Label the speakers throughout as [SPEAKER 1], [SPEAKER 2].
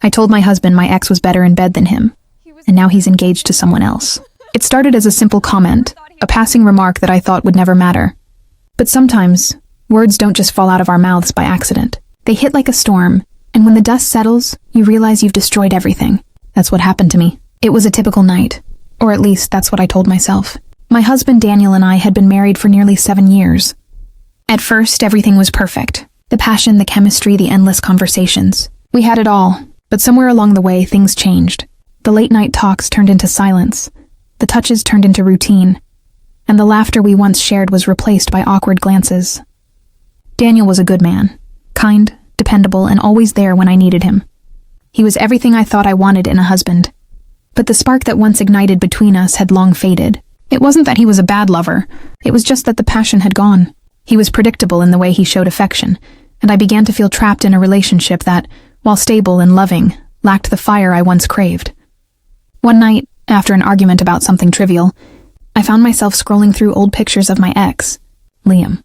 [SPEAKER 1] I told my husband my ex was better in bed than him, and now he's engaged to someone else. It started as a simple comment, a passing remark that I thought would never matter. But sometimes, words don't just fall out of our mouths by accident. They hit like a storm, and when the dust settles, you realize you've destroyed everything. That's what happened to me. It was a typical night, or at least that's what I told myself. My husband Daniel and I had been married for nearly 7 years. At first, everything was perfect. The passion, the chemistry, the endless conversations. We had it all, but somewhere along the way, things changed. The late-night talks turned into silence. The touches turned into routine. And the laughter we once shared was replaced by awkward glances. Daniel was a good man. Kind, dependable, and always there when I needed him. He was everything I thought I wanted in a husband. But the spark that once ignited between us had long faded. It wasn't that he was a bad lover. It was just that the passion had gone. He was predictable in the way he showed affection, and I began to feel trapped in a relationship that, while stable and loving, lacked the fire I once craved. One night, after an argument about something trivial, I found myself scrolling through old pictures of my ex, Liam.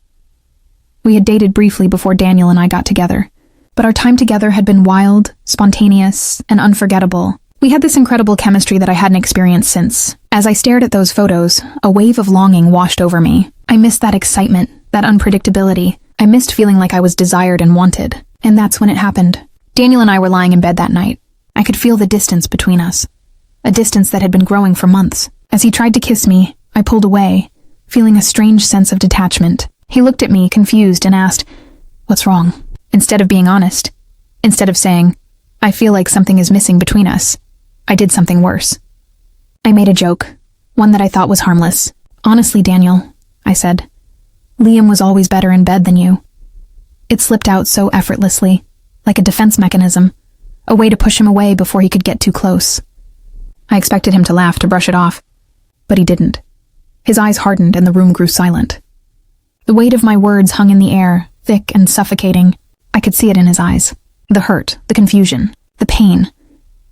[SPEAKER 1] We had dated briefly before Daniel and I got together, but our time together had been wild, spontaneous, and unforgettable. We had this incredible chemistry that I hadn't experienced since. As I stared at those photos, a wave of longing washed over me. I missed that excitement, that unpredictability. I missed feeling like I was desired and wanted. And that's when it happened. Daniel and I were lying in bed that night. I could feel the distance between us. A distance that had been growing for months. As he tried to kiss me, I pulled away, feeling a strange sense of detachment. He looked at me, confused, and asked, "What's wrong?" Instead of being honest, instead of saying, "I feel like something is missing between us," I did something worse. I made a joke, one that I thought was harmless. "Honestly, Daniel," I said, "Liam was always better in bed than you." It slipped out so effortlessly, like a defense mechanism, a way to push him away before he could get too close. I expected him to laugh, to brush it off, but he didn't. His eyes hardened and the room grew silent. The weight of my words hung in the air, thick and suffocating. I could see it in his eyes. The hurt, the confusion, the pain.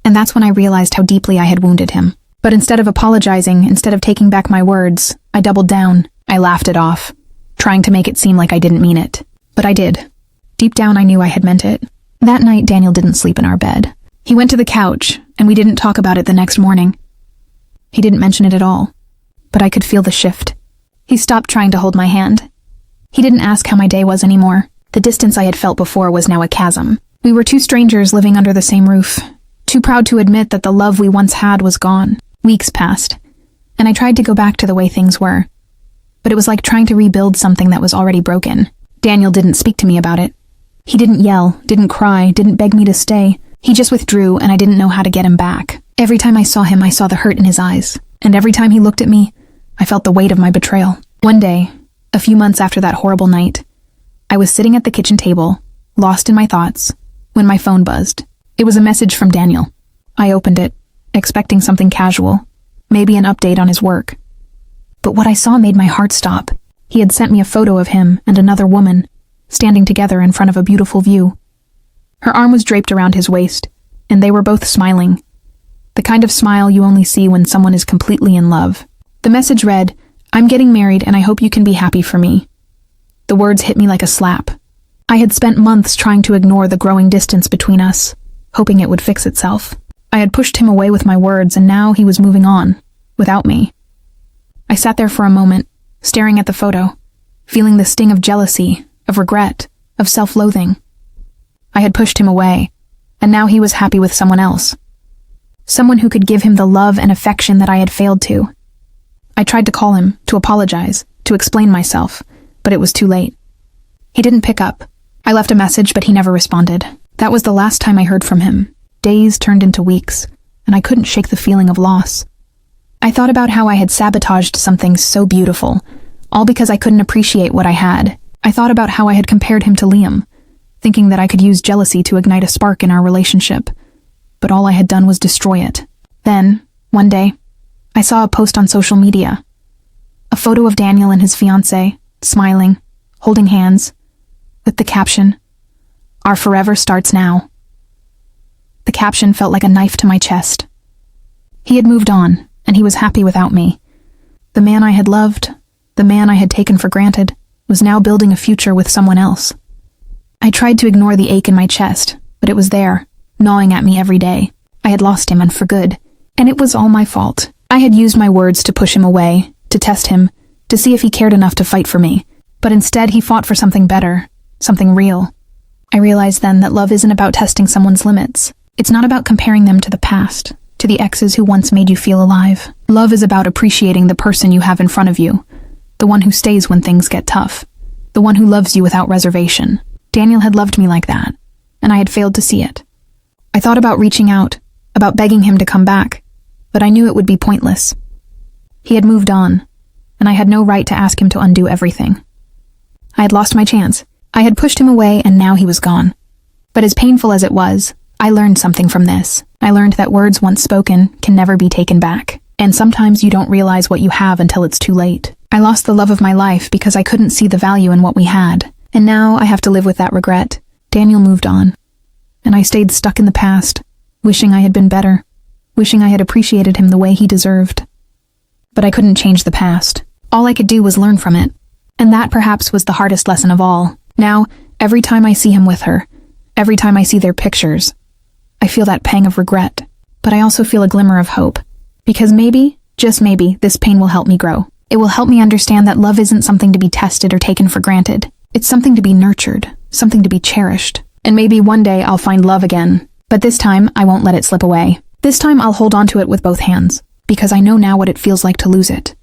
[SPEAKER 1] And that's when I realized how deeply I had wounded him. But instead of apologizing, instead of taking back my words, I doubled down. I laughed it off, trying to make it seem like I didn't mean it. But I did. Deep down, I knew I had meant it. That night, Daniel didn't sleep in our bed. He went to the couch, and we didn't talk about it the next morning. He didn't mention it at all, but I could feel the shift. He stopped trying to hold my hand. He didn't ask how my day was anymore. The distance I had felt before was now a chasm. We were two strangers living under the same roof, too proud to admit that the love we once had was gone. Weeks passed, and I tried to go back to the way things were. But it was like trying to rebuild something that was already broken. Daniel didn't speak to me about it. He didn't yell, didn't cry, didn't beg me to stay. He just withdrew, and I didn't know how to get him back. Every time I saw him, I saw the hurt in his eyes. And every time he looked at me, I felt the weight of my betrayal. One day, a few months after that horrible night, I was sitting at the kitchen table, lost in my thoughts, when my phone buzzed. It was a message from Daniel. I opened it, expecting something casual, maybe an update on his work. But what I saw made my heart stop. He had sent me a photo of him and another woman, standing together in front of a beautiful view. Her arm was draped around his waist, and they were both smiling. The kind of smile you only see when someone is completely in love. The message read, "I'm getting married and I hope you can be happy for me." The words hit me like a slap. I had spent months trying to ignore the growing distance between us, hoping it would fix itself. I had pushed him away with my words, and now he was moving on, without me. I sat there for a moment, staring at the photo, feeling the sting of jealousy, of regret, of self-loathing. I had pushed him away, and now he was happy with someone else. Someone who could give him the love and affection that I had failed to. I tried to call him, to apologize, to explain myself, but it was too late. He didn't pick up. I left a message, but he never responded. That was the last time I heard from him. Days turned into weeks, and I couldn't shake the feeling of loss. I thought about how I had sabotaged something so beautiful, all because I couldn't appreciate what I had. I thought about how I had compared him to Liam, thinking that I could use jealousy to ignite a spark in our relationship. But all I had done was destroy it. Then, one day, I saw a post on social media. A photo of Daniel and his fiancée, smiling, holding hands, with the caption, "Our forever starts now." The caption felt like a knife to my chest. He had moved on, and he was happy without me. The man I had loved, the man I had taken for granted, was now building a future with someone else. I tried to ignore the ache in my chest, but it was there, gnawing at me every day. I had lost him, and for good. And it was all my fault. I had used my words to push him away, to test him, to see if he cared enough to fight for me. But instead, he fought for something better, something real. I realized then that love isn't about testing someone's limits. It's not about comparing them to the past, to the exes who once made you feel alive. Love is about appreciating the person you have in front of you, the one who stays when things get tough, the one who loves you without reservation. Daniel had loved me like that, and I had failed to see it. I thought about reaching out, about begging him to come back, but I knew it would be pointless. He had moved on, and I had no right to ask him to undo everything. I had lost my chance. I had pushed him away, and now he was gone. But as painful as it was, I learned something from this. I learned that words once spoken can never be taken back, and sometimes you don't realize what you have until it's too late. I lost the love of my life because I couldn't see the value in what we had, and now I have to live with that regret. Daniel moved on, and I stayed stuck in the past, wishing I had been better, wishing I had appreciated him the way he deserved. But I couldn't change the past. All I could do was learn from it, and that perhaps was the hardest lesson of all. Now, every time I see him with her, every time I see their pictures, I feel that pang of regret. But I also feel a glimmer of hope, because maybe, just maybe, this pain will help me grow. It will help me understand that love isn't something to be tested or taken for granted. It's something to be nurtured, something to be cherished. And maybe one day I'll find love again. But this time, I won't let it slip away. This time I'll hold on to it with both hands, because I know now what it feels like to lose it.